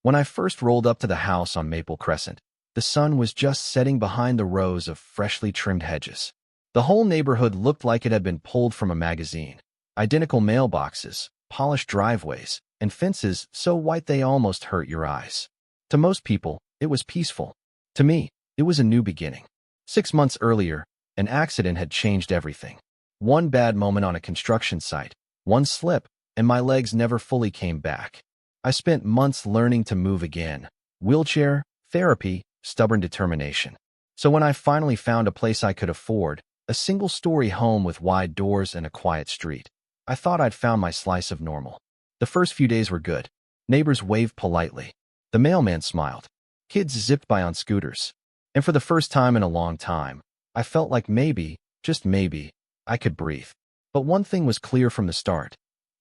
When I first rolled up to the house on Maple Crescent, the sun was just setting behind the rows of freshly trimmed hedges. The whole neighborhood looked like it had been pulled from a magazine. Identical mailboxes, polished driveways, and fences so white they almost hurt your eyes. To most people, it was peaceful. To me, it was a new beginning. 6 months earlier, an accident had changed everything. One bad moment on a construction site, one slip, and my legs never fully came back. I spent months learning to move again. Wheelchair, therapy, stubborn determination. So when I finally found a place I could afford, a single-story home with wide doors and a quiet street, I thought I'd found my slice of normal. The first few days were good. Neighbors waved politely. The mailman smiled. Kids zipped by on scooters. And for the first time in a long time, I felt like maybe, just maybe, I could breathe. But one thing was clear from the start.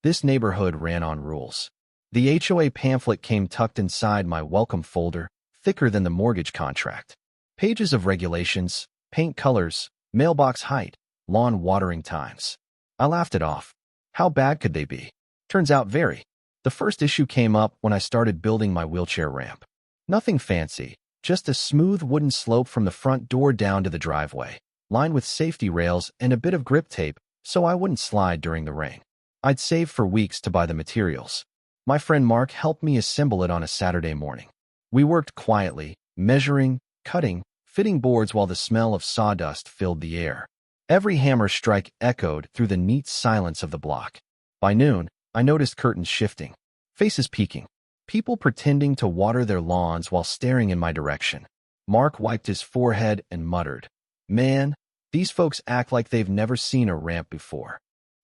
This neighborhood ran on rules. The HOA pamphlet came tucked inside my welcome folder, thicker than the mortgage contract. Pages of regulations, paint colors, mailbox height, lawn watering times. I laughed it off. How bad could they be? Turns out very. The first issue came up when I started building my wheelchair ramp. Nothing fancy, just a smooth wooden slope from the front door down to the driveway, lined with safety rails and a bit of grip tape so I wouldn't slide during the rain. I'd saved for weeks to buy the materials. My friend Mark helped me assemble it on a Saturday morning. We worked quietly, measuring, cutting, fitting boards while the smell of sawdust filled the air. Every hammer strike echoed through the neat silence of the block. By noon, I noticed curtains shifting, faces peeking, people pretending to water their lawns while staring in my direction. Mark wiped his forehead and muttered, "Man, these folks act like they've never seen a ramp before."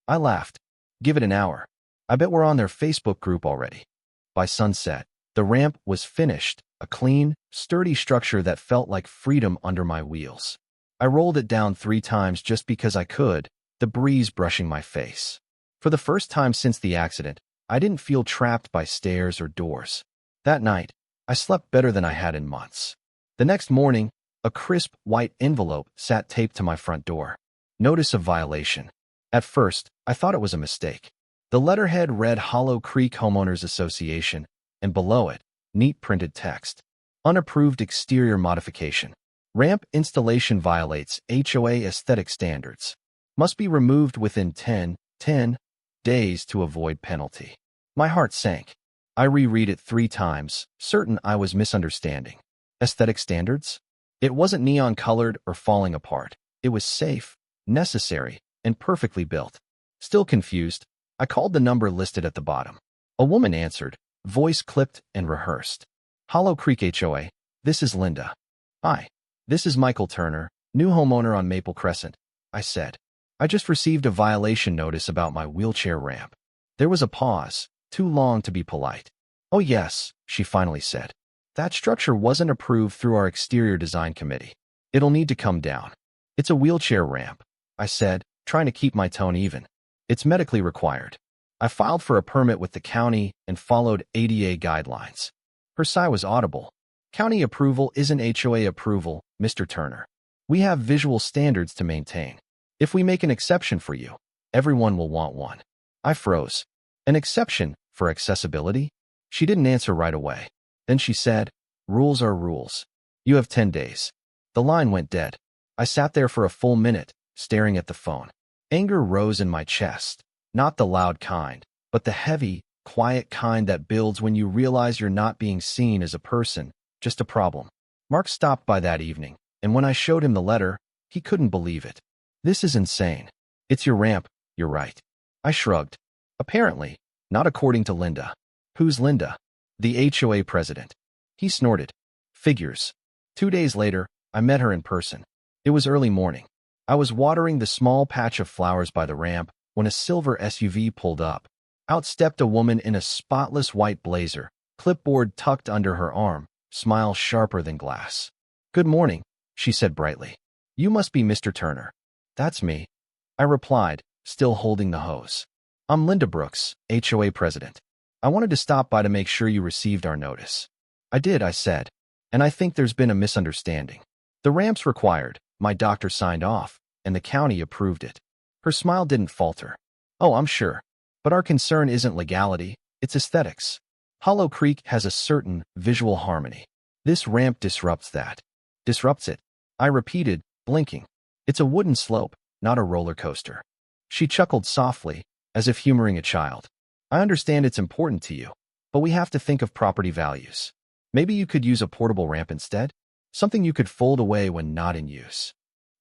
I laughed. Give it an hour. I bet we're on their Facebook group already. By sunset, the ramp was finished, a clean, sturdy structure that felt like freedom under my wheels. I rolled it down 3 times just because I could, the breeze brushing my face. For the first time since the accident, I didn't feel trapped by stairs or doors. That night, I slept better than I had in months. The next morning, a crisp white envelope sat taped to my front door. Notice of violation. At first, I thought it was a mistake. The letterhead read Hollow Creek Homeowners Association, and below it, neat printed text. Unapproved exterior modification. Ramp installation violates HOA aesthetic standards. Must be removed within 10 days to avoid penalty. My heart sank. I reread it 3 times, certain I was misunderstanding. Aesthetic standards? It wasn't neon-colored or falling apart. It was safe, necessary, and perfectly built. Still confused, I called the number listed at the bottom. A woman answered, voice clipped and rehearsed. Hollow Creek HOA, this is Linda. Hi, this is Michael Turner, new homeowner on Maple Crescent, I said. I just received a violation notice about my wheelchair ramp. There was a pause, too long to be polite. Oh yes, she finally said. That structure wasn't approved through our exterior design committee. It'll need to come down. It's a wheelchair ramp, I said, trying to keep my tone even. It's medically required. I filed for a permit with the county and followed ADA guidelines. Her sigh was audible. County approval isn't HOA approval, Mr. Turner. We have visual standards to maintain. If we make an exception for you, everyone will want one. I froze. An exception for accessibility? She didn't answer right away. Then she said, rules are rules. You have 10 days. The line went dead. I sat there for a full minute, staring at the phone. Anger rose in my chest, not the loud kind, but the heavy, quiet kind that builds when you realize you're not being seen as a person, just a problem. Mark stopped by that evening, and when I showed him the letter, he couldn't believe it. This is insane. It's your ramp, you're right. I shrugged. Apparently, not according to Linda. Who's Linda? The HOA president. He snorted. Figures. 2 days later, I met her in person. It was early morning. I was watering the small patch of flowers by the ramp when a silver SUV pulled up. Out stepped a woman in a spotless white blazer, clipboard tucked under her arm, smile sharper than glass. Good morning, she said brightly. You must be Mr. Turner. That's me. I replied, still holding the hose. I'm Linda Brooks, HOA president. I wanted to stop by to make sure you received our notice. I did, I said. And I think there's been a misunderstanding. The ramp's required. My doctor signed off, and the county approved it. Her smile didn't falter. Oh, I'm sure. But our concern isn't legality, it's aesthetics. Hollow Creek has a certain visual harmony. This ramp disrupts that. Disrupts it, I repeated, blinking. It's a wooden slope, not a roller coaster. She chuckled softly, as if humoring a child. I understand it's important to you, but we have to think of property values. Maybe you could use a portable ramp instead? Something you could fold away when not in use.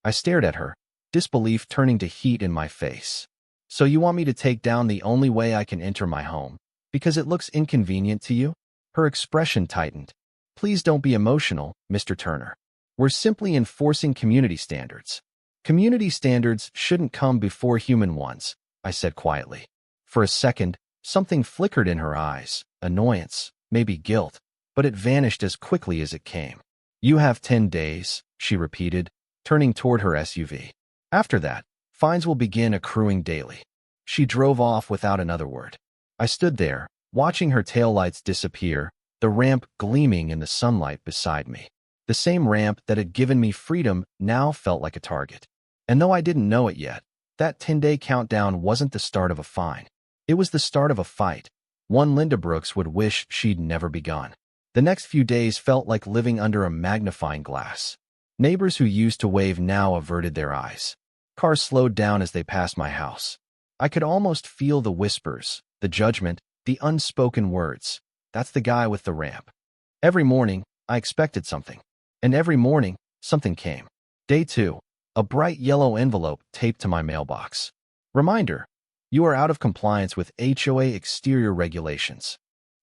I stared at her, disbelief turning to heat in my face. So you want me to take down the only way I can enter my home, because it looks inconvenient to you? Her expression tightened. Please don't be emotional, Mr. Turner. We're simply enforcing community standards. Community standards shouldn't come before human ones, I said quietly. For a second, something flickered in her eyes, annoyance, maybe guilt, but it vanished as quickly as it came. You have 10 days, she repeated, turning toward her SUV. After that, fines will begin accruing daily. She drove off without another word. I stood there, watching her taillights disappear, the ramp gleaming in the sunlight beside me. The same ramp that had given me freedom now felt like a target. And though I didn't know it yet, that 10-day countdown wasn't the start of a fine. It was the start of a fight, one Linda Brooks would wish she'd never begun. The next few days felt like living under a magnifying glass. Neighbors who used to wave now averted their eyes. Cars slowed down as they passed my house. I could almost feel the whispers, the judgment, the unspoken words. That's the guy with the ramp. Every morning, I expected something. And every morning, something came. Day 2, a bright yellow envelope taped to my mailbox. Reminder, you are out of compliance with HOA exterior regulations.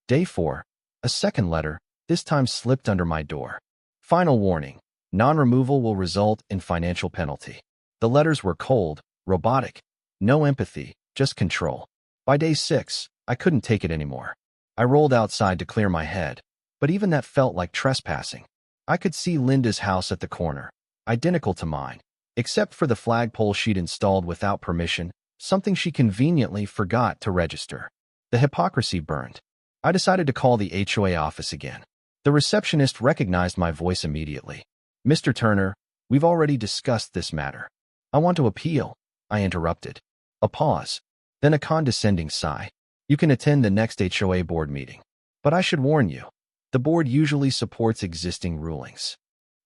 Day 4, a second letter, this time slipped under my door. Final warning, non-removal will result in financial penalty. The letters were cold, robotic, no empathy, just control. By day 6, I couldn't take it anymore. I rolled outside to clear my head, but even that felt like trespassing. I could see Linda's house at the corner, identical to mine, except for the flagpole she'd installed without permission, something she conveniently forgot to register. The hypocrisy burned. I decided to call the HOA office again. The receptionist recognized my voice immediately. Mr. Turner, we've already discussed this matter. I want to appeal, I interrupted. A pause, then a condescending sigh. You can attend the next HOA board meeting. But I should warn you, the board usually supports existing rulings.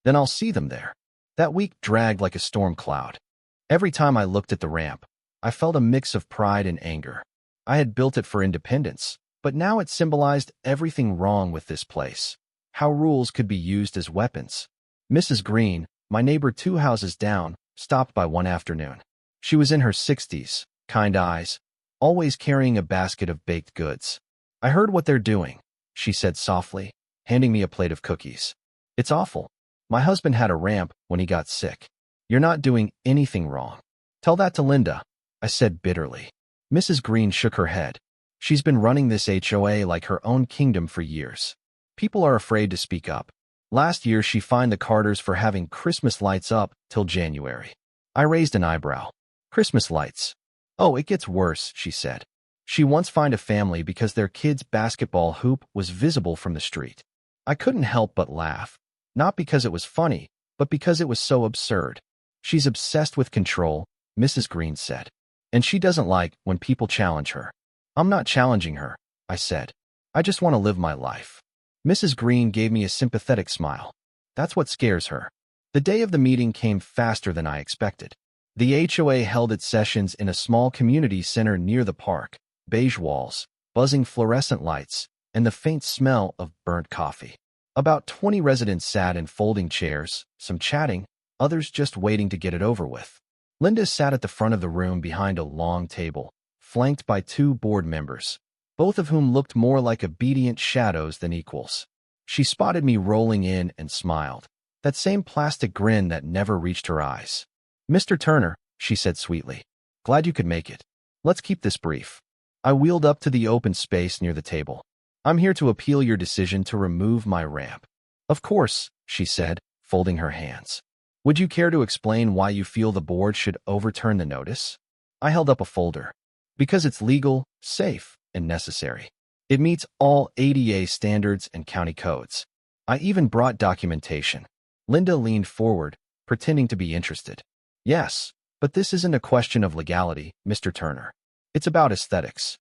Then I'll see them there. That week dragged like a storm cloud. Every time I looked at the ramp, I felt a mix of pride and anger. I had built it for independence, but now it symbolized everything wrong with this place. How rules could be used as weapons. Mrs. Green, my neighbor 2 houses down, stopped by one afternoon. She was in her 60s, kind eyes, always carrying a basket of baked goods. I heard what they're doing, she said softly, handing me a plate of cookies. It's awful. My husband had a ramp when he got sick. You're not doing anything wrong. Tell that to Linda, I said bitterly. Mrs. Green shook her head. She's been running this HOA like her own kingdom for years. People are afraid to speak up. Last year, she fined the Carters for having Christmas lights up till January. I raised an eyebrow. Christmas lights. Oh, it gets worse, she said. She once fined a family because their kid's basketball hoop was visible from the street. I couldn't help but laugh. Not because it was funny, but because it was so absurd. She's obsessed with control, Mrs. Green said. And she doesn't like when people challenge her. I'm not challenging her, I said. I just want to live my life. Mrs. Green gave me a sympathetic smile. That's what scares her. The day of the meeting came faster than I expected. The HOA held its sessions in a small community center near the park, beige walls, buzzing fluorescent lights, and the faint smell of burnt coffee. About 20 residents sat in folding chairs, some chatting, others just waiting to get it over with. Linda sat at the front of the room behind a long table, flanked by 2 board members, both of whom looked more like obedient shadows than equals. She spotted me rolling in and smiled, that same plastic grin that never reached her eyes. Mr. Turner, she said sweetly, glad you could make it. Let's keep this brief. I wheeled up to the open space near the table. I'm here to appeal your decision to remove my ramp. Of course, she said, folding her hands. Would you care to explain why you feel the board should overturn the notice? I held up a folder. Because it's legal, safe, and necessary. It meets all ADA standards and county codes. I even brought documentation. Linda leaned forward, pretending to be interested. Yes, but this isn't a question of legality, Mr. Turner. It's about aesthetics.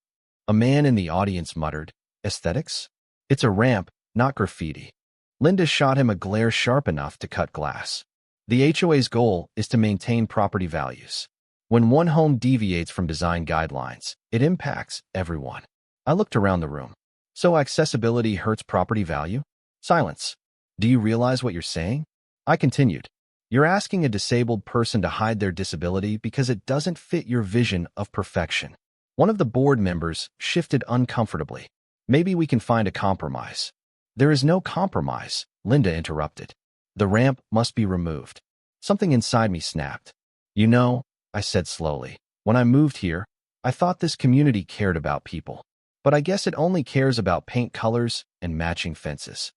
A man in the audience muttered, aesthetics? It's a ramp, not graffiti. Linda shot him a glare sharp enough to cut glass. The HOA's goal is to maintain property values. When one home deviates from design guidelines, it impacts everyone. I looked around the room. So accessibility hurts property value? Silence. Do you realize what you're saying? I continued. You're asking a disabled person to hide their disability because it doesn't fit your vision of perfection. One of the board members shifted uncomfortably. Maybe we can find a compromise. There is no compromise, Linda interrupted. The ramp must be removed. Something inside me snapped. You know, I said slowly, when I moved here, I thought this community cared about people. But I guess it only cares about paint colors and matching fences.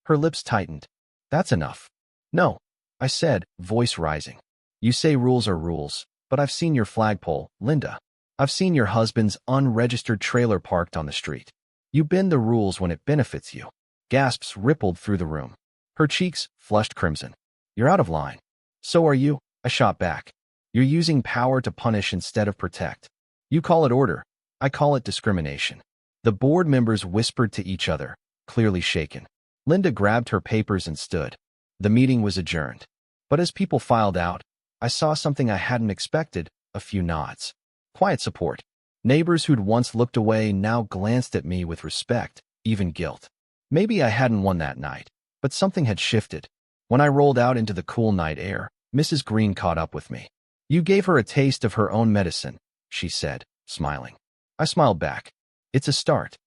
Her lips tightened. That's enough. No, I said, voice rising. You say rules are rules, but I've seen your flagpole, Linda. I've seen your husband's unregistered trailer parked on the street. You bend the rules when it benefits you. Gasps rippled through the room. Her cheeks flushed crimson. You're out of line. So are you, I shot back. You're using power to punish instead of protect. You call it order. I call it discrimination. The board members whispered to each other, clearly shaken. Linda grabbed her papers and stood. The meeting was adjourned. But as people filed out, I saw something I hadn't expected, a few nods. Quiet support. Neighbors who'd once looked away now glanced at me with respect, even guilt. Maybe I hadn't won that night, but something had shifted. When I rolled out into the cool night air, Mrs. Green caught up with me. You gave her a taste of her own medicine, she said, smiling. I smiled back. It's a start.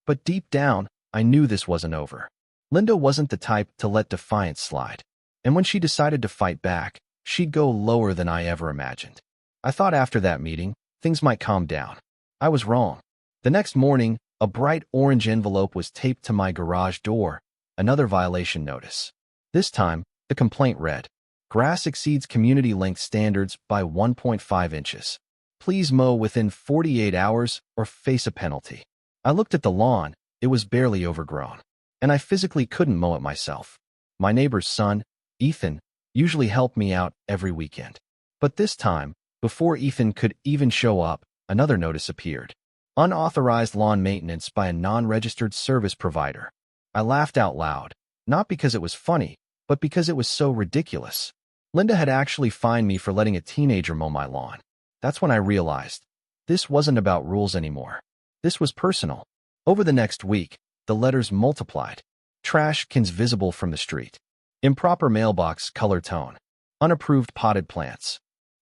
But deep down, I knew this wasn't over. Linda wasn't the type to let defiance slide. And when she decided to fight back, she'd go lower than I ever imagined. I thought after that meeting, things might calm down. I was wrong. The next morning, a bright orange envelope was taped to my garage door, another violation notice. This time, the complaint read, grass exceeds community length standards by 1.5 inches. Please mow within 48 hours or face a penalty. I looked at the lawn. It was barely overgrown, and I physically couldn't mow it myself. My neighbor's son, Ethan, usually helped me out every weekend. But this time, before Ethan could even show up, another notice appeared. Unauthorized lawn maintenance by a non-registered service provider. I laughed out loud, not because it was funny, but because it was so ridiculous. Linda had actually fined me for letting a teenager mow my lawn. That's when I realized this wasn't about rules anymore. This was personal. Over the next week, the letters multiplied. Trash cans visible from the street. Improper mailbox color tone. Unapproved potted plants.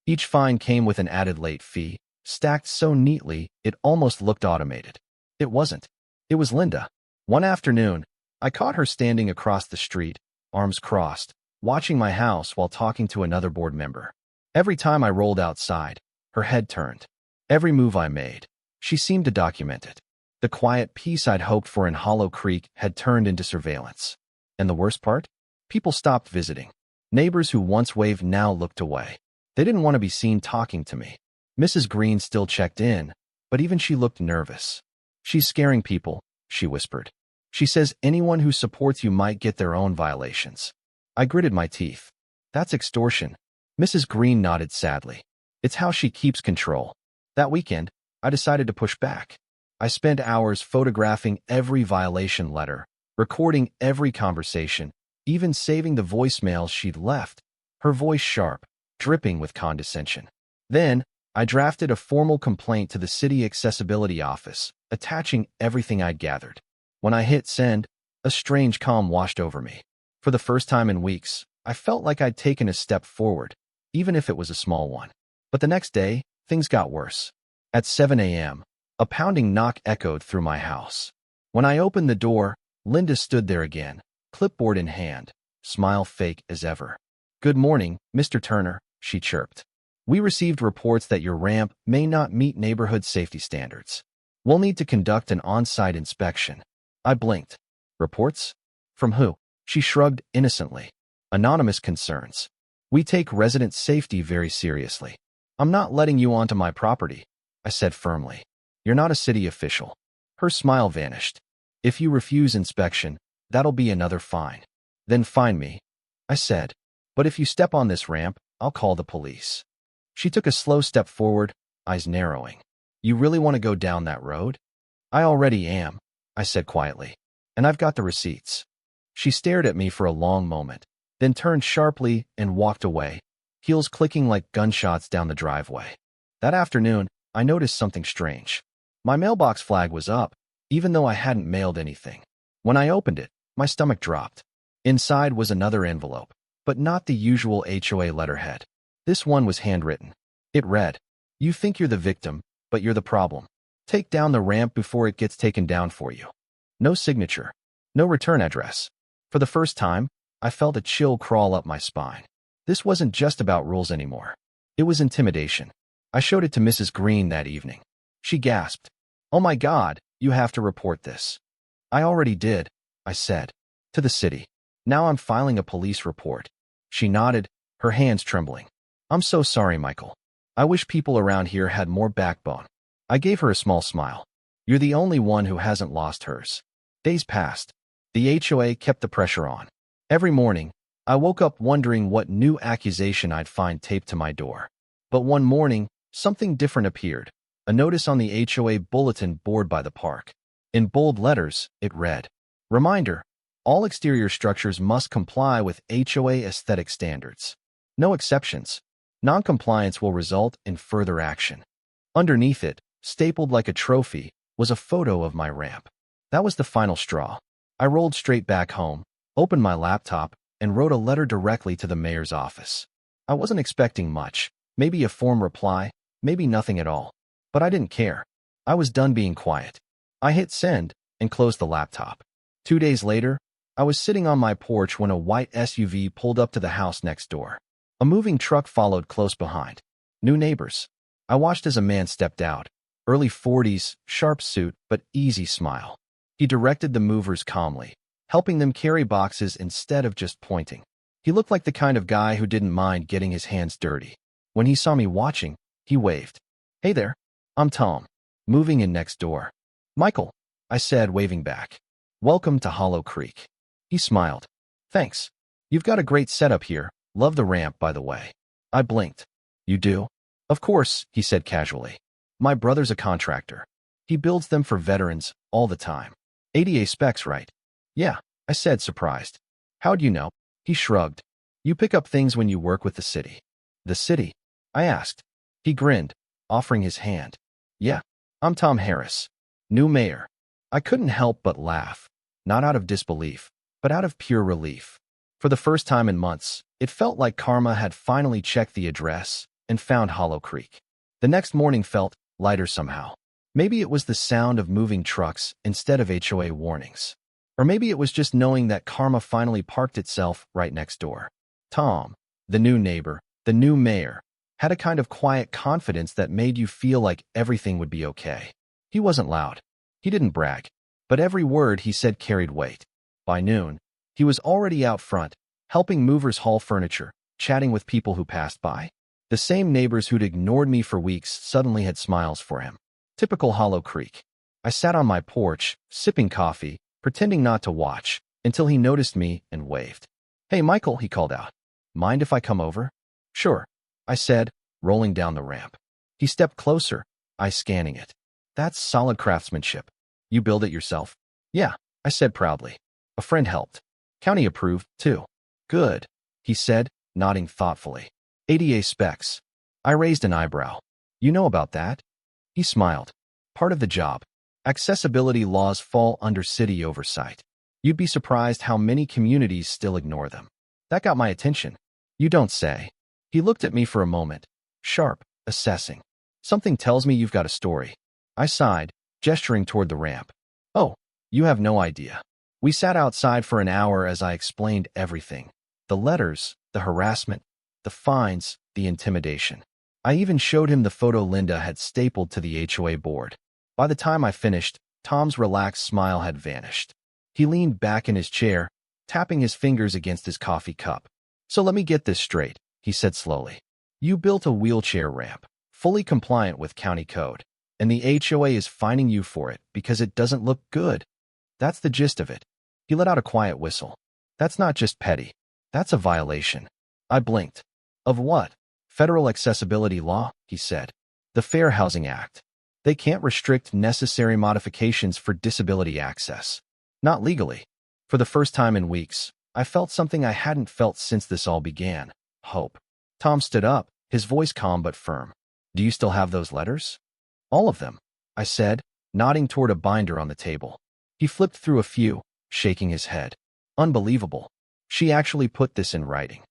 Each fine came with an added late fee, stacked so neatly it almost looked automated. It wasn't. It was Linda. One afternoon, I caught her standing across the street, arms crossed, watching my house while talking to another board member. Every time I rolled outside, her head turned. Every move I made, she seemed to document it. The quiet peace I'd hoped for in Hollow Creek had turned into surveillance. And the worst part? People stopped visiting. Neighbors who once waved now looked away. They didn't want to be seen talking to me. Mrs. Green still checked in, but even she looked nervous. She's scaring people, she whispered. She says anyone who supports you might get their own violations. I gritted my teeth. That's extortion. Mrs. Green nodded sadly. It's how she keeps control. That weekend, I decided to push back. I spent hours photographing every violation letter, recording every conversation, even saving the voicemails she'd left, her voice sharp, dripping with condescension. Then, I drafted a formal complaint to the city accessibility office, attaching everything I'd gathered. When I hit send, a strange calm washed over me. For the first time in weeks, I felt like I'd taken a step forward, even if it was a small one. But the next day, things got worse. At 7 a.m., a pounding knock echoed through my house. When I opened the door, Linda stood there again, clipboard in hand, smile fake as ever. Good morning, Mr. Turner, she chirped. We received reports that your ramp may not meet neighborhood safety standards. We'll need to conduct an on-site inspection. I blinked. Reports? From who? She shrugged innocently. Anonymous concerns. We take resident safety very seriously. I'm not letting you onto my property, I said firmly. You're not a city official. Her smile vanished. If you refuse inspection, that'll be another fine. Then fine me, I said. But if you step on this ramp, I'll call the police. She took a slow step forward, eyes narrowing. You really want to go down that road? I already am, I said quietly. And I've got the receipts. She stared at me for a long moment, then turned sharply and walked away, heels clicking like gunshots down the driveway. That afternoon, I noticed something strange. My mailbox flag was up, even though I hadn't mailed anything. When I opened it, my stomach dropped. Inside was another envelope, but not the usual HOA letterhead. This one was handwritten. It read, "You think you're the victim, but you're the problem. Take down the ramp before it gets taken down for you." No signature. No return address. For the first time, I felt a chill crawl up my spine. This wasn't just about rules anymore. It was intimidation. I showed it to Mrs. Green that evening. She gasped, "Oh my God, you have to report this." "I already did," I said. "To the city. Now I'm filing a police report." She nodded, her hands trembling. "I'm so sorry, Michael. I wish people around here had more backbone." I gave her a small smile. "You're the only one who hasn't lost hers." Days passed. The HOA kept the pressure on. Every morning, I woke up wondering what new accusation I'd find taped to my door. But one morning, something different appeared. A notice on the HOA bulletin board by the park. In bold letters, it read, "Reminder, all exterior structures must comply with HOA aesthetic standards. No exceptions. Non-compliance will result in further action." Underneath it, stapled like a trophy, was a photo of my ramp. That was the final straw. I rolled straight back home, opened my laptop, and wrote a letter directly to the mayor's office. I wasn't expecting much, maybe a form reply, maybe nothing at all. But I didn't care. I was done being quiet. I hit send and closed the laptop. 2 days later, I was sitting on my porch when a white SUV pulled up to the house next door. A moving truck followed close behind. New neighbors. I watched as a man stepped out. Early 40s, sharp suit, but easy smile. He directed the movers calmly, helping them carry boxes instead of just pointing. He looked like the kind of guy who didn't mind getting his hands dirty. When he saw me watching, he waved. "Hey there. I'm Tom, moving in next door." "Michael," I said, waving back. "Welcome to Hollow Creek." He smiled. "Thanks. You've got a great setup here. Love the ramp, by the way." I blinked. "You do?" "Of course," he said casually. "My brother's a contractor. He builds them for veterans all the time." "ADA specs, right?" "Yeah," I said, surprised. "How'd you know?" He shrugged. "You pick up things when you work with the city." "The city?" I asked. He grinned, offering his hand. "Yeah, I'm Tom Harris, new mayor." I couldn't help but laugh, not out of disbelief, but out of pure relief. For the first time in months, it felt like karma had finally checked the address and found Hollow Creek. The next morning felt lighter somehow. Maybe it was the sound of moving trucks instead of HOA warnings. Or maybe it was just knowing that karma finally parked itself right next door. Tom, the new neighbor, the new mayor, had a kind of quiet confidence that made you feel like everything would be okay. He wasn't loud. He didn't brag. But every word he said carried weight. By noon, he was already out front, helping movers haul furniture, chatting with people who passed by. The same neighbors who'd ignored me for weeks suddenly had smiles for him. Typical Hollow Creek. I sat on my porch, sipping coffee, pretending not to watch, until he noticed me and waved. "Hey, Michael," he called out. "Mind if I come over?" "Sure," I said, rolling down the ramp. He stepped closer, eyes scanning it. "That's solid craftsmanship. You build it yourself?" "Yeah," I said proudly. "A friend helped. County approved, too." "Good," he said, nodding thoughtfully. "ADA specs." I raised an eyebrow. "You know about that?" He smiled. "Part of the job. Accessibility laws fall under city oversight. You'd be surprised how many communities still ignore them." That got my attention. "You don't say." He looked at me for a moment, sharp, assessing. "Something tells me you've got a story." I sighed, gesturing toward the ramp. "Oh, you have no idea." We sat outside for an hour as I explained everything. The letters, the harassment, the fines, the intimidation. I even showed him the photo Linda had stapled to the HOA board. By the time I finished, Tom's relaxed smile had vanished. He leaned back in his chair, tapping his fingers against his coffee cup. "So let me get this straight," he said slowly. "You built a wheelchair ramp, fully compliant with county code, and the HOA is fining you for it because it doesn't look good. That's the gist of it." He let out a quiet whistle. "That's not just petty. That's a violation." I blinked. "Of what?" "Federal accessibility law," he said. "The Fair Housing Act. They can't restrict necessary modifications for disability access." Not legally. For the first time in weeks, I felt something I hadn't felt since this all began. Hope. Tom stood up, his voice calm but firm. Do you still have those letters? All of them, I said, nodding toward a binder on the table. He flipped through a few, shaking his head. Unbelievable. She actually put this in writing.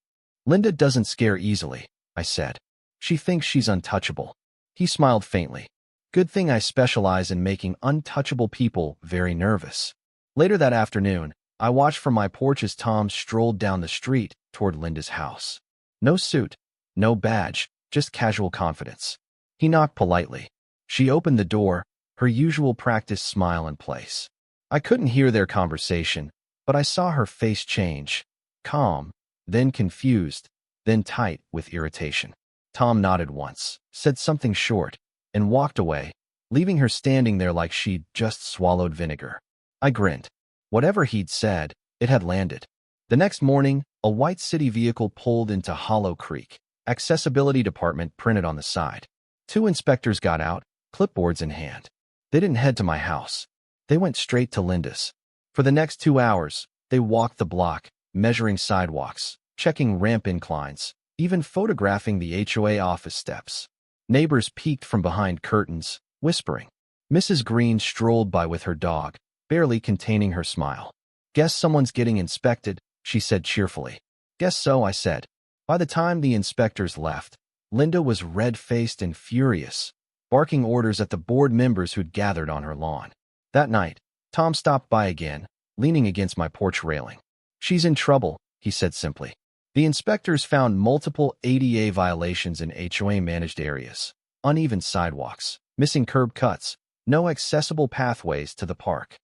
Linda doesn't scare easily, I said. She thinks she's untouchable. He smiled faintly. Good thing I specialize in making untouchable people very nervous. Later that afternoon, I watched from my porch as Tom strolled down the street toward Linda's house. No suit, no badge, just casual confidence. He knocked politely. She opened the door, her usual practice smile in place. I couldn't hear their conversation, but I saw her face change. Calm, then confused, then tight with irritation. Tom nodded once, said something short, and walked away, leaving her standing there like she'd just swallowed vinegar. I grinned. Whatever he'd said, it had landed. The next morning, a white city vehicle pulled into Hollow Creek. Accessibility Department printed on the side. 2 inspectors got out, clipboards in hand. They didn't head to my house. They went straight to Linda's. For the next 2 hours, they walked the block, measuring sidewalks, checking ramp inclines, even photographing the HOA office steps. Neighbors peeked from behind curtains, whispering. Mrs. Green strolled by with her dog, barely containing her smile. Guess someone's getting inspected, she said cheerfully. Guess so, I said. By the time the inspectors left, Linda was red-faced and furious, barking orders at the board members who'd gathered on her lawn. That night, Tom stopped by again, leaning against my porch railing. She's in trouble, he said simply. The inspectors found multiple ADA violations in HOA-managed areas. Uneven sidewalks, missing curb cuts, no accessible pathways to the park.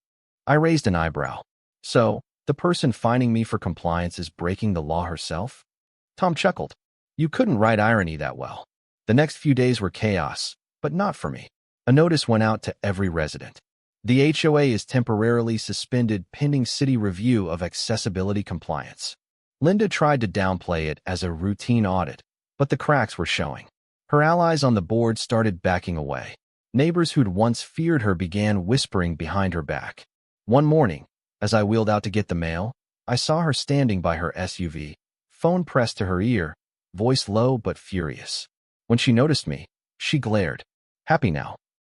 I raised an eyebrow. So, the person fining me for compliance is breaking the law herself? Tom chuckled. You couldn't write irony that well. The next few days were chaos, but not for me. A notice went out to every resident. The HOA is temporarily suspended pending city review of accessibility compliance. Linda tried to downplay it as a routine audit, but the cracks were showing. Her allies on the board started backing away. Neighbors who'd once feared her began whispering behind her back. One morning, as I wheeled out to get the mail, I saw her standing by her SUV, phone pressed to her ear, voice low but furious. When she noticed me, she glared. Happy now?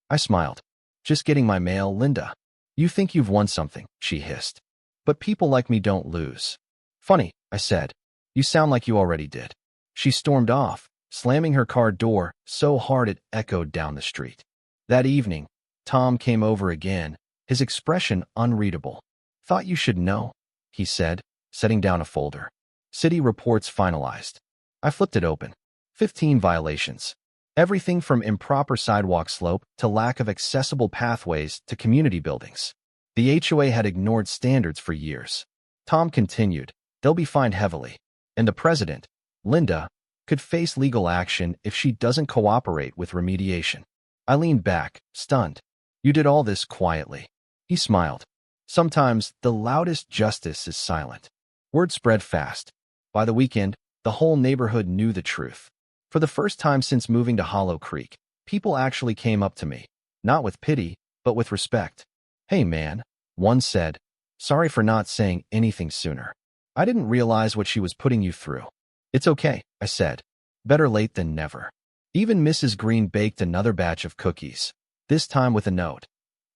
I smiled. Just getting my mail, Linda. You think you've won something, she hissed. But people like me don't lose. Funny, I said. You sound like you already did. She stormed off, slamming her car door so hard it echoed down the street. That evening, Tom came over again, his expression unreadable. Thought you should know, he said, setting down a folder. City reports finalized. I flipped it open. 15 violations. Everything from improper sidewalk slope to lack of accessible pathways to community buildings. The HOA had ignored standards for years. Tom continued, they'll be fined heavily. And the president, Linda, could face legal action if she doesn't cooperate with remediation. I leaned back, stunned. You did all this quietly. He smiled. Sometimes the loudest justice is silent. Word spread fast. By the weekend, the whole neighborhood knew the truth. For the first time since moving to Hollow Creek, people actually came up to me, not with pity, but with respect. Hey man, one said, sorry for not saying anything sooner. I didn't realize what she was putting you through. It's okay, I said. Better late than never. Even Mrs. Green baked another batch of cookies, this time with a note.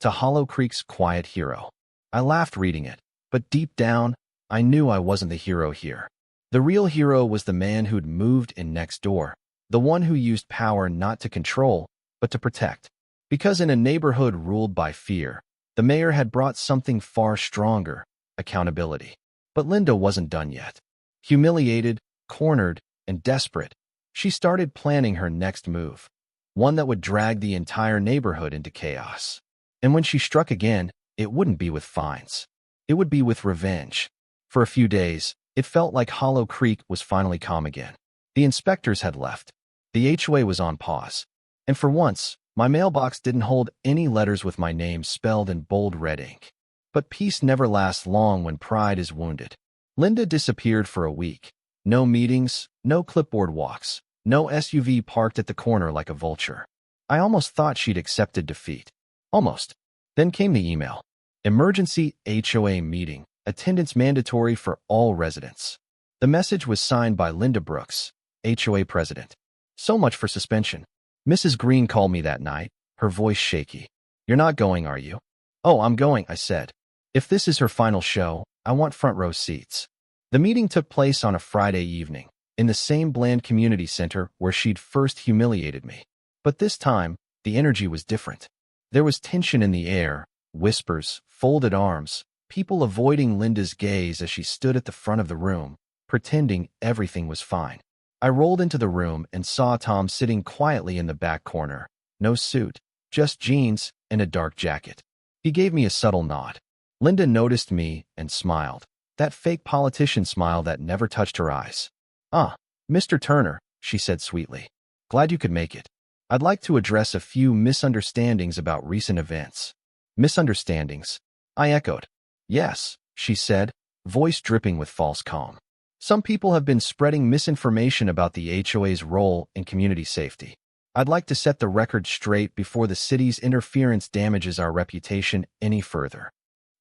To Hollow Creek's quiet hero. I laughed reading it, but deep down, I knew I wasn't the hero here. The real hero was the man who'd moved in next door, the one who used power not to control, but to protect. Because in a neighborhood ruled by fear, the mayor had brought something far stronger, accountability. But Linda wasn't done yet. Humiliated, cornered, and desperate, she started planning her next move, one that would drag the entire neighborhood into chaos. And when she struck again, it wouldn't be with fines. It would be with revenge. For a few days, it felt like Hollow Creek was finally calm again. The inspectors had left. The HOA was on pause. And for once, my mailbox didn't hold any letters with my name spelled in bold red ink. But peace never lasts long when pride is wounded. Linda disappeared for a week. No meetings, no clipboard walks, no SUV parked at the corner like a vulture. I almost thought she'd accepted defeat. Almost. Then came the email. Emergency HOA meeting. Attendance mandatory for all residents. The message was signed by Linda Brooks, HOA president. So much for suspension. Mrs. Green called me that night, her voice shaky. You're not going, are you? Oh, I'm going, I said. If this is her final show, I want front row seats. The meeting took place on a Friday evening, in the same bland community center where she'd first humiliated me. But this time, the energy was different. There was tension in the air, whispers, folded arms, people avoiding Linda's gaze as she stood at the front of the room, pretending everything was fine. I rolled into the room and saw Tom sitting quietly in the back corner. No suit, just jeans and a dark jacket. He gave me a subtle nod. Linda noticed me and smiled. That fake politician smile that never touched her eyes. "Ah, Mr. Turner," she said sweetly. "Glad you could make it. I'd like to address a few misunderstandings about recent events." Misunderstandings? I echoed. "Yes," she said, voice dripping with false calm. "Some people have been spreading misinformation about the HOA's role in community safety. I'd like to set the record straight before the city's interference damages our reputation any further."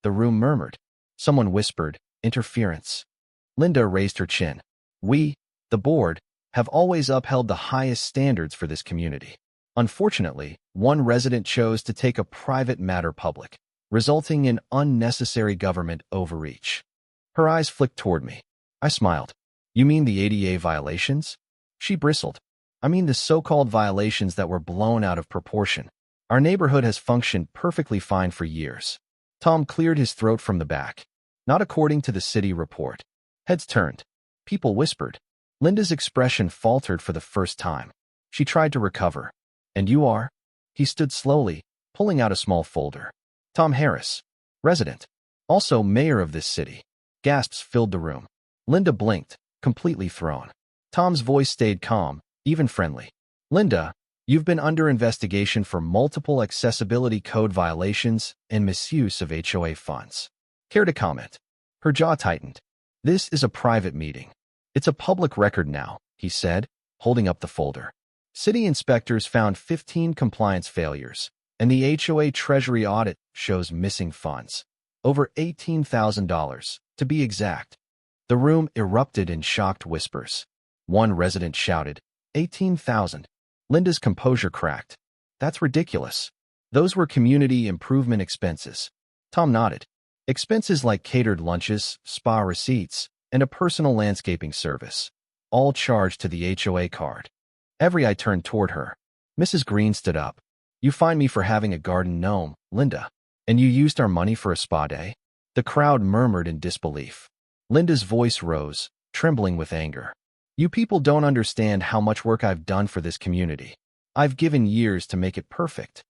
The room murmured. Someone whispered, "Interference." Linda raised her chin. "We, the board, have always upheld the highest standards for this community. Unfortunately, one resident chose to take a private matter public, resulting in unnecessary government overreach." Her eyes flicked toward me. I smiled. "You mean the ADA violations?" She bristled. "I mean the so-called violations that were blown out of proportion. Our neighborhood has functioned perfectly fine for years." Tom cleared his throat from the back. "Not according to the city report." Heads turned. People whispered. Linda's expression faltered for the first time. She tried to recover. "And you are?" He stood slowly, pulling out a small folder. "Tom Harris, resident, also mayor of this city." Gasps filled the room. Linda blinked, completely thrown. Tom's voice stayed calm, even friendly. "Linda, you've been under investigation for multiple accessibility code violations and misuse of HOA funds. Care to comment?" Her jaw tightened. "This is a private meeting. It's a public record now," he said, holding up the folder. "City inspectors found 15 compliance failures, and the HOA Treasury audit shows missing funds. Over $18,000, to be exact." The room erupted in shocked whispers. One resident shouted, "18,000. Linda's composure cracked. "That's ridiculous. Those were community improvement expenses." Tom nodded. "Expenses like catered lunches, spa receipts, and a personal landscaping service, all charged to the HOA card." Every eye turned toward her. Mrs. Green stood up. "You fined me for having a garden gnome, Linda, and you used our money for a spa day?" The crowd murmured in disbelief. Linda's voice rose, trembling with anger. "You people don't understand how much work I've done for this community. I've given years to make it perfect."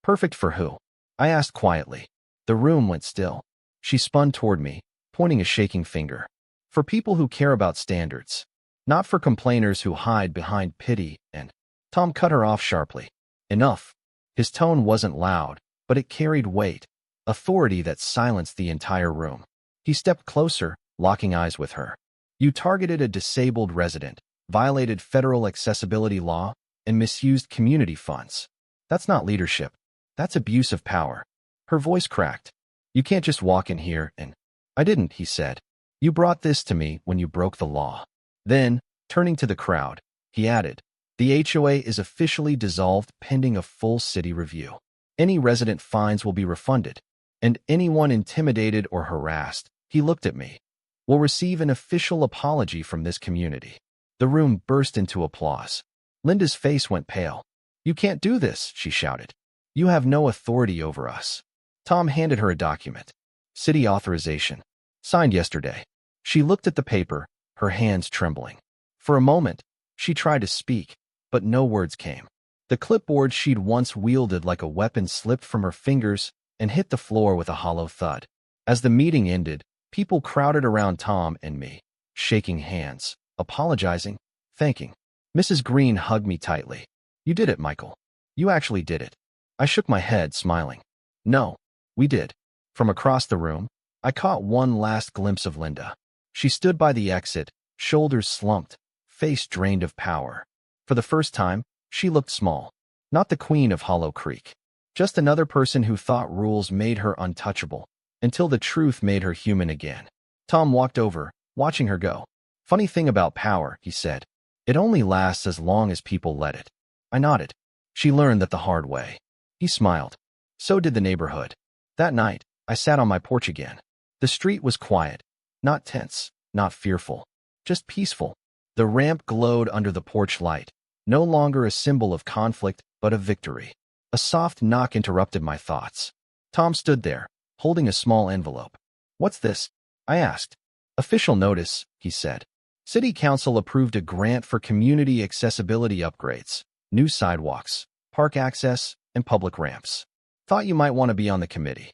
"Perfect for who?" I asked quietly. The room went still. She spun toward me, pointing a shaking finger. "For people who care about standards. Not for complainers who hide behind pity and—" Tom cut her off sharply. "Enough." His tone wasn't loud, but it carried weight, authority that silenced the entire room. He stepped closer, locking eyes with her. "You targeted a disabled resident, violated federal accessibility law, and misused community funds. That's not leadership. That's abuse of power." Her voice cracked. "You can't just walk in here and—" "I didn't," he said. "You brought this to me when you broke the law." Then, turning to the crowd, he added, "The HOA is officially dissolved pending a full city review. Any resident fines will be refunded, and anyone intimidated or harassed," he looked at me, "will receive an official apology from this community." The room burst into applause. Linda's face went pale. "You can't do this," she shouted. "You have no authority over us." Tom handed her a document. "City authorization. Signed yesterday." She looked at the paper, her hands trembling. For a moment, she tried to speak, but no words came. The clipboard she'd once wielded like a weapon slipped from her fingers and hit the floor with a hollow thud. As the meeting ended, people crowded around Tom and me, shaking hands, apologizing, thanking. Mrs. Green hugged me tightly. "You did it, Michael. You actually did it." I shook my head, smiling. "No, we did." From across the room, I caught one last glimpse of Linda. She stood by the exit, shoulders slumped, face drained of power. For the first time, she looked small. Not the queen of Hollow Creek. Just another person who thought rules made her untouchable. until the truth made her human again. Tom walked over, watching her go. Funny thing about power, he said. It only lasts as long as people let it. I nodded. She learned that the hard way. He smiled. So did the neighborhood. That night, I sat on my porch again. The street was quiet, not tense, not fearful, just peaceful. The ramp glowed under the porch light, no longer a symbol of conflict, but of victory. A soft knock interrupted my thoughts. Tom stood there, holding a small envelope. What's this? I asked. Official notice, he said. City Council approved a grant for community accessibility upgrades, new sidewalks, park access, and public ramps. Thought you might want to be on the committee.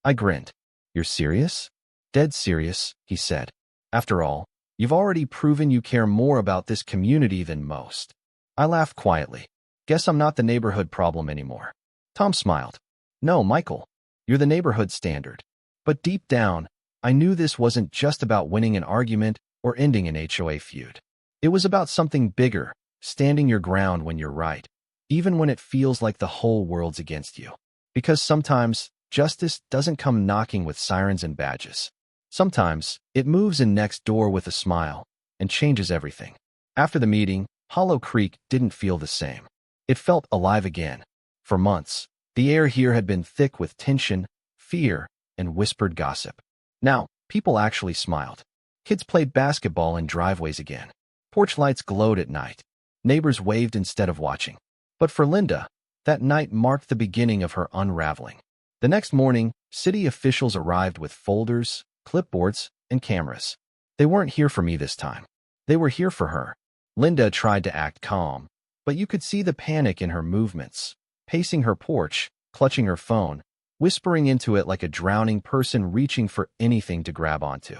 I grinned. You're serious? Dead serious, he said. After all, you've already proven you care more about this community than most. I laughed quietly. Guess I'm not the neighborhood problem anymore. Tom smiled. No, Michael, you're the neighborhood standard. But deep down, I knew this wasn't just about winning an argument or ending an HOA feud. It was about something bigger, standing your ground when you're right, even when it feels like the whole world's against you. Because sometimes, justice doesn't come knocking with sirens and badges. Sometimes, it moves in next door with a smile and changes everything. After the meeting, Hollow Creek didn't feel the same. It felt alive again. For months, the air here had been thick with tension, fear, and whispered gossip. Now, people actually smiled. Kids played basketball in driveways again. Porch lights glowed at night. Neighbors waved instead of watching. But for Linda, that night marked the beginning of her unraveling. The next morning, city officials arrived with folders, clipboards, and cameras. They weren't here for me this time. They were here for her. Linda tried to act calm, but you could see the panic in her movements, pacing her porch, clutching her phone, whispering into it like a drowning person reaching for anything to grab onto.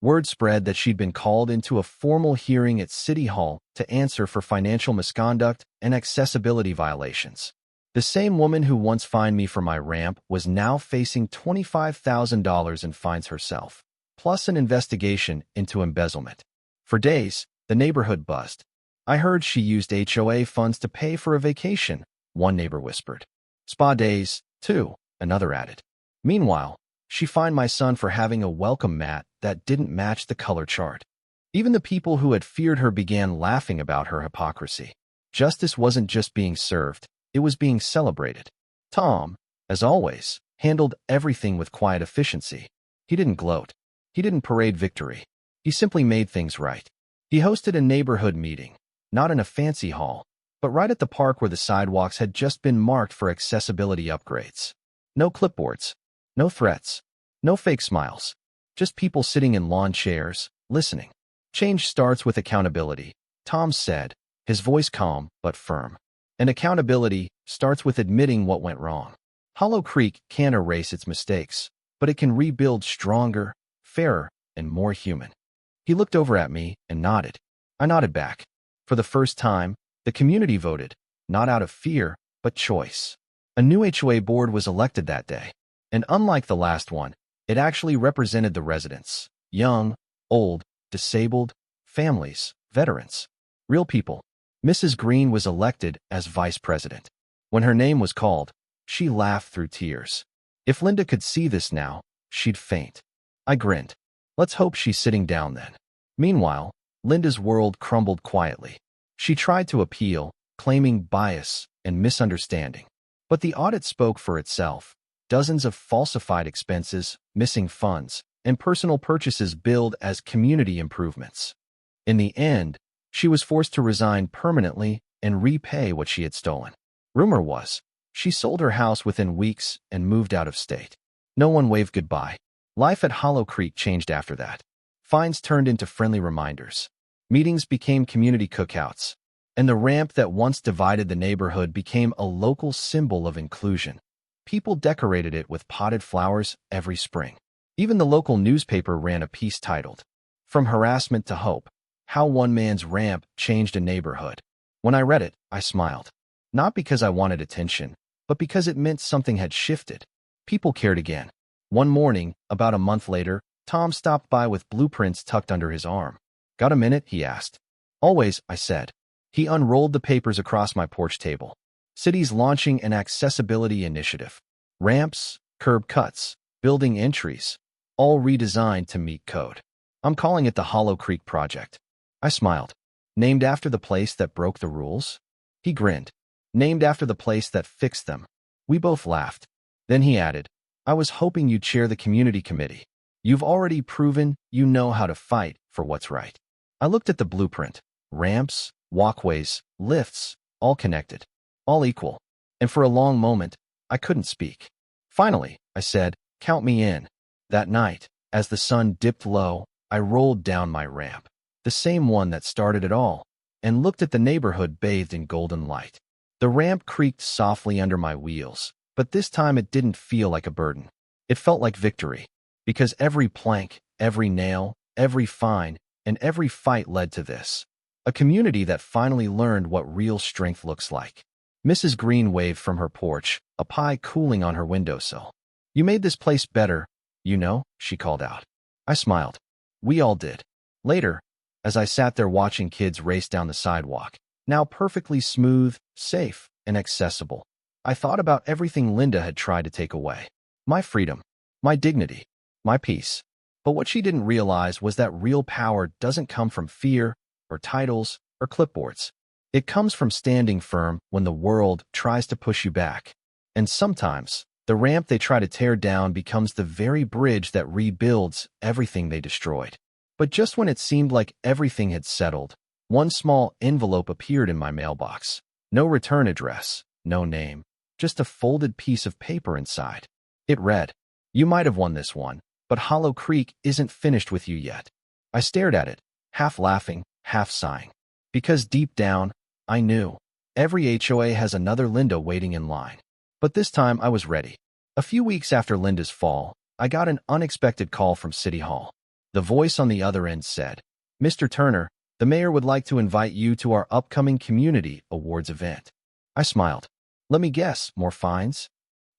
Word spread that she'd been called into a formal hearing at City Hall to answer for financial misconduct and accessibility violations. The same woman who once fined me for my ramp was now facing $25,000 in fines herself, plus an investigation into embezzlement. For days, the neighborhood buzzed. I heard she used HOA funds to pay for a vacation, one neighbor whispered. Spa days, too, another added. Meanwhile, she fined my son for having a welcome mat that didn't match the color chart. Even the people who had feared her began laughing about her hypocrisy. Justice wasn't just being served, it was being celebrated. Tom, as always, handled everything with quiet efficiency. He didn't gloat. He didn't parade victory. He simply made things right. He hosted a neighborhood meeting, not in a fancy hall, but right at the park where the sidewalks had just been marked for accessibility upgrades. No clipboards, no threats, no fake smiles, just people sitting in lawn chairs, listening. Change starts with accountability, Tom said, his voice calm but firm. And accountability starts with admitting what went wrong. Hollow Creek can't erase its mistakes, but it can rebuild stronger, fairer, and more human. He looked over at me and nodded. I nodded back. For the first time, the community voted, not out of fear, but choice. A new HOA board was elected that day, and unlike the last one, it actually represented the residents. Young, old, disabled, families, veterans, real people. Mrs. Green was elected as vice president. When her name was called, she laughed through tears. If Linda could see this now, she'd faint. I grinned. Let's hope she's sitting down then. Meanwhile, Linda's world crumbled quietly. She tried to appeal, claiming bias and misunderstanding. But the audit spoke for itself. Dozens of falsified expenses, missing funds, and personal purchases billed as community improvements. In the end, she was forced to resign permanently and repay what she had stolen. Rumor was, she sold her house within weeks and moved out of state. No one waved goodbye. Life at Hollow Creek changed after that. Fines turned into friendly reminders. Meetings became community cookouts. And the ramp that once divided the neighborhood became a local symbol of inclusion. People decorated it with potted flowers every spring. Even the local newspaper ran a piece titled, "From Harassment to Hope: How One Man's Ramp Changed a Neighborhood." When I read it, I smiled. Not because I wanted attention, but because it meant something had shifted. People cared again. One morning, about a month later, Tom stopped by with blueprints tucked under his arm. "Got a minute?" he asked. "Always," I said. He unrolled the papers across my porch table. City's launching an accessibility initiative. Ramps, curb cuts, building entries, all redesigned to meet code. I'm calling it the Hollow Creek Project. I smiled. Named after the place that broke the rules? He grinned. Named after the place that fixed them. We both laughed. Then he added, I was hoping you'd chair the community committee. You've already proven you know how to fight for what's right. I looked at the blueprint. Ramps, walkways, lifts, all connected, all equal. And for a long moment, I couldn't speak. Finally, I said, count me in. That night, as the sun dipped low, I rolled down my ramp, the same one that started it all, and looked at the neighborhood bathed in golden light. The ramp creaked softly under my wheels, but this time it didn't feel like a burden. It felt like victory, because every plank, every nail, every fine, and every fight led to this. A community that finally learned what real strength looks like. Mrs. Green waved from her porch, a pie cooling on her windowsill. You made this place better, you know, she called out. I smiled. We all did. Later, as I sat there watching kids race down the sidewalk, now perfectly smooth, safe, and accessible, I thought about everything Linda had tried to take away. My freedom, my dignity, my peace. But what she didn't realize was that real power doesn't come from fear, or titles, or clipboards. It comes from standing firm when the world tries to push you back. And sometimes, the ramp they try to tear down becomes the very bridge that rebuilds everything they destroyed. But just when it seemed like everything had settled, one small envelope appeared in my mailbox. No return address, no name, just a folded piece of paper inside. It read, You might have won this one, but Hollow Creek isn't finished with you yet. I stared at it, half laughing, half sighing. Because deep down, I knew. Every HOA has another Linda waiting in line. But this time I was ready. A few weeks after Linda's fall, I got an unexpected call from City Hall. The voice on the other end said, Mr. Turner, the mayor would like to invite you to our upcoming community awards event. I smiled. Let me guess, more fines?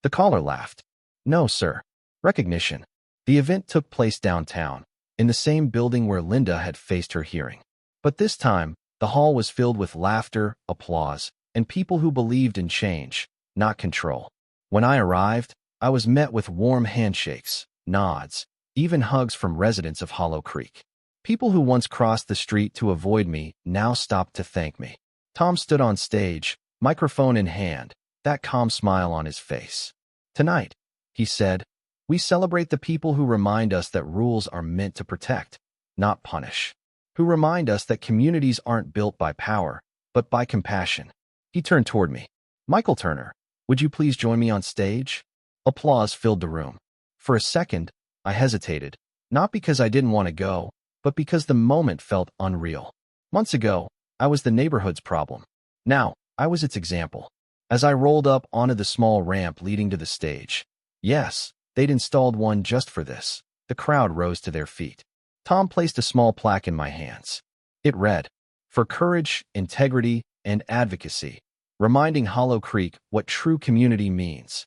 The caller laughed. No, sir. Recognition. The event took place downtown, in the same building where Linda had faced her hearing. But this time, the hall was filled with laughter, applause, and people who believed in change, not control. When I arrived, I was met with warm handshakes, nods, even hugs from residents of Hollow Creek. People who once crossed the street to avoid me now stopped to thank me. Tom stood on stage, microphone in hand, that calm smile on his face. Tonight, he said, we celebrate the people who remind us that rules are meant to protect, not punish. Who remind us that communities aren't built by power, but by compassion. He turned toward me. Michael Turner, would you please join me on stage? Applause filled the room. For a second, I hesitated, not because I didn't want to go, but because the moment felt unreal. Months ago, I was the neighborhood's problem. Now, I was its example. As I rolled up onto the small ramp leading to the stage. Yes, they'd installed one just for this. The crowd rose to their feet. Tom placed a small plaque in my hands. It read, For courage, integrity, and advocacy, reminding Hollow Creek what true community means.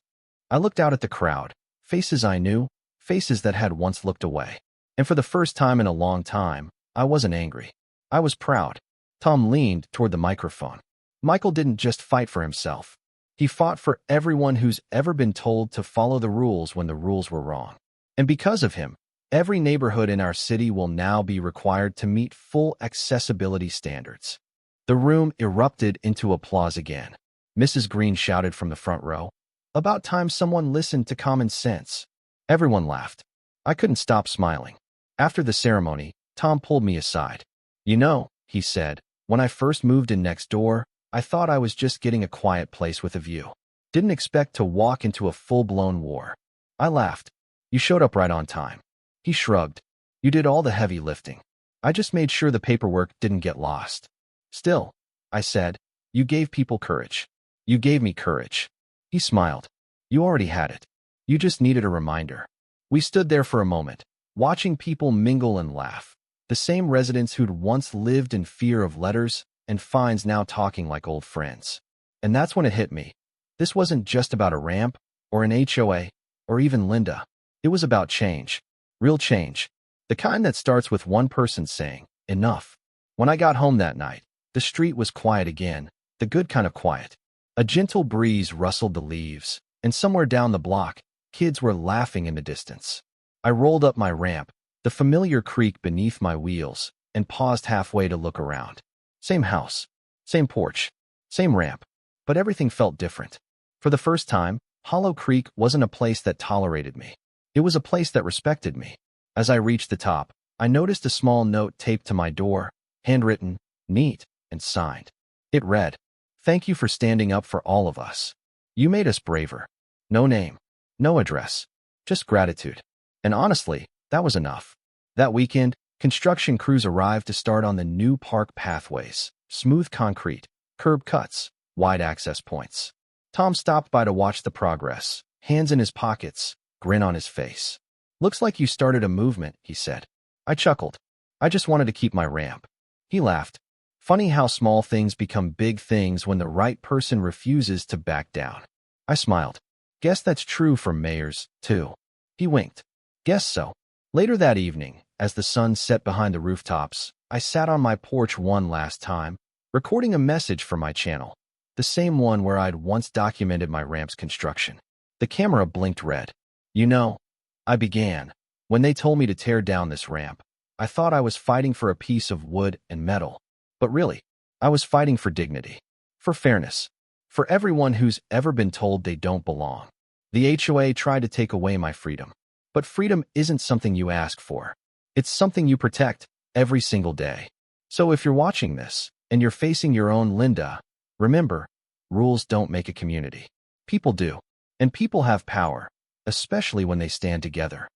I looked out at the crowd, faces I knew, faces that had once looked away. And for the first time in a long time, I wasn't angry. I was proud. Tom leaned toward the microphone. Michael didn't just fight for himself. He fought for everyone who's ever been told to follow the rules when the rules were wrong. And because of him, every neighborhood in our city will now be required to meet full accessibility standards. The room erupted into applause again. Mrs. Green shouted from the front row, About time someone listened to common sense. Everyone laughed. I couldn't stop smiling. After the ceremony, Tom pulled me aside. You know, he said, when I first moved in next door, I thought I was just getting a quiet place with a view. Didn't expect to walk into a full-blown war. I laughed. You showed up right on time. He shrugged. You did all the heavy lifting. I just made sure the paperwork didn't get lost. Still, I said, you gave people courage. You gave me courage. He smiled. You already had it. You just needed a reminder. We stood there for a moment, watching people mingle and laugh. The same residents who'd once lived in fear of letters and fines now talking like old friends. And that's when it hit me. This wasn't just about a ramp, or an HOA, or even Linda. It was about change. Real change. The kind that starts with one person saying, enough. When I got home that night, the street was quiet again, the good kind of quiet. A gentle breeze rustled the leaves, and somewhere down the block, Kids were laughing in the distance. I rolled up my ramp, the familiar creak beneath my wheels, and paused halfway to look around. Same house, same porch, same ramp, but everything felt different. For the first time, Hollow Creek wasn't a place that tolerated me. It was a place that respected me. As I reached the top, I noticed a small note taped to my door, handwritten, neat, and signed. It read, "Thank you for standing up for all of us. You made us braver." No name, no address, just gratitude. And honestly, that was enough. That weekend, construction crews arrived to start on the new park pathways, smooth concrete, curb cuts, wide access points. Tom stopped by to watch the progress, hands in his pockets, grin on his face. "Looks like you started a movement," he said. I chuckled. "I just wanted to keep my ramp." He laughed. "Funny how small things become big things when the right person refuses to back down." I smiled. "Guess that's true for mayors, too." He winked. "Guess so." Later that evening, as the sun set behind the rooftops, I sat on my porch one last time, recording a message for my channel, the same one where I'd once documented my ramp's construction. The camera blinked red. "You know," I began, "when they told me to tear down this ramp, I thought I was fighting for a piece of wood and metal. But really, I was fighting for dignity, for fairness, for everyone who's ever been told they don't belong. The HOA tried to take away my freedom. But freedom isn't something you ask for. It's something you protect every single day. So if you're watching this, and you're facing your own Linda, remember, rules don't make a community. People do. And people have power, especially when they stand together."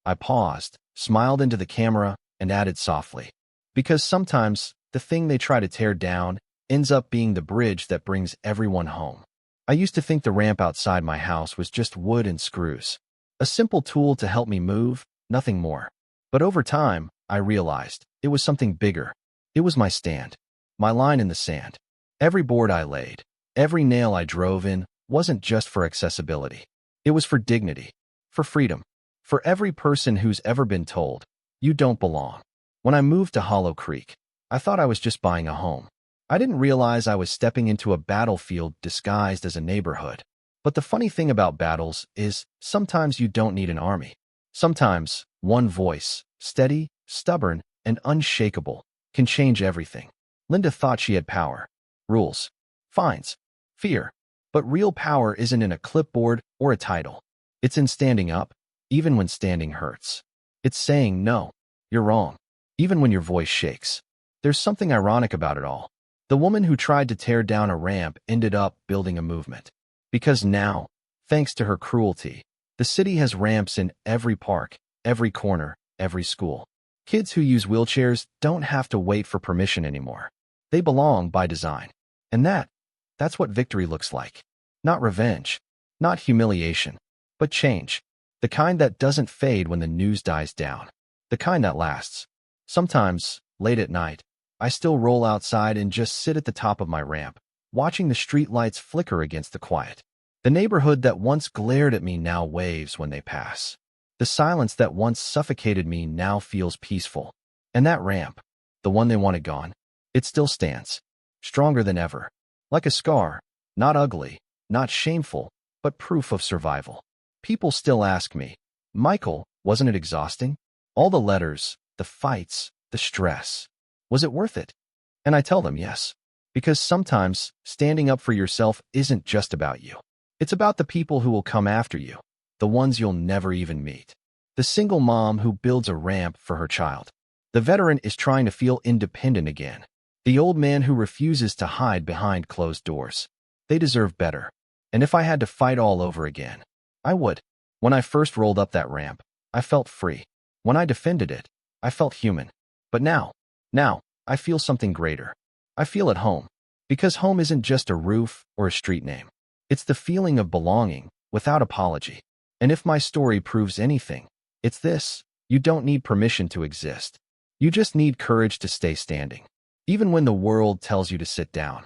I paused, smiled into the camera, and added softly, "Because sometimes the thing they try to tear down ends up being the bridge that brings everyone home." I used to think the ramp outside my house was just wood and screws. A simple tool to help me move, nothing more. But over time, I realized it was something bigger. It was my stand, my line in the sand. Every board I laid, every nail I drove in wasn't just for accessibility. It was for dignity, for freedom, for every person who's ever been told, "You don't belong." When I moved to Hollow Creek, I thought I was just buying a home. I didn't realize I was stepping into a battlefield disguised as a neighborhood. But the funny thing about battles is, sometimes you don't need an army. Sometimes, one voice, steady, stubborn, and unshakable, can change everything. Linda thought she had power. Rules. Fines. Fear. But real power isn't in a clipboard or a title. It's in standing up, even when standing hurts. It's saying, "No, you're wrong," even when your voice shakes. There's something ironic about it all. The woman who tried to tear down a ramp ended up building a movement. Because now, thanks to her cruelty, the city has ramps in every park, every corner, every school. Kids who use wheelchairs don't have to wait for permission anymore. They belong by design. And that's what victory looks like. Not revenge, not humiliation, but change. The kind that doesn't fade when the news dies down. The kind that lasts. Sometimes, late at night, I still roll outside and just sit at the top of my ramp, watching the streetlights flicker against the quiet. The neighborhood that once glared at me now waves when they pass. The silence that once suffocated me now feels peaceful. And that ramp, the one they wanted gone, it still stands, stronger than ever. Like a scar, not ugly, not shameful, but proof of survival. People still ask me, "Michael, wasn't it exhausting? All the letters, the fights, the stress. Was it worth it?" And I tell them yes. Because sometimes, standing up for yourself isn't just about you. It's about the people who will come after you, the ones you'll never even meet. The single mom who builds a ramp for her child. The veteran is trying to feel independent again. The old man who refuses to hide behind closed doors. They deserve better. And if I had to fight all over again, I would. When I first rolled up that ramp, I felt free. When I defended it, I felt human. But now, I feel something greater. I feel at home. Because home isn't just a roof or a street name. It's the feeling of belonging, without apology. And if my story proves anything, it's this: you don't need permission to exist. You just need courage to stay standing. Even when the world tells you to sit down.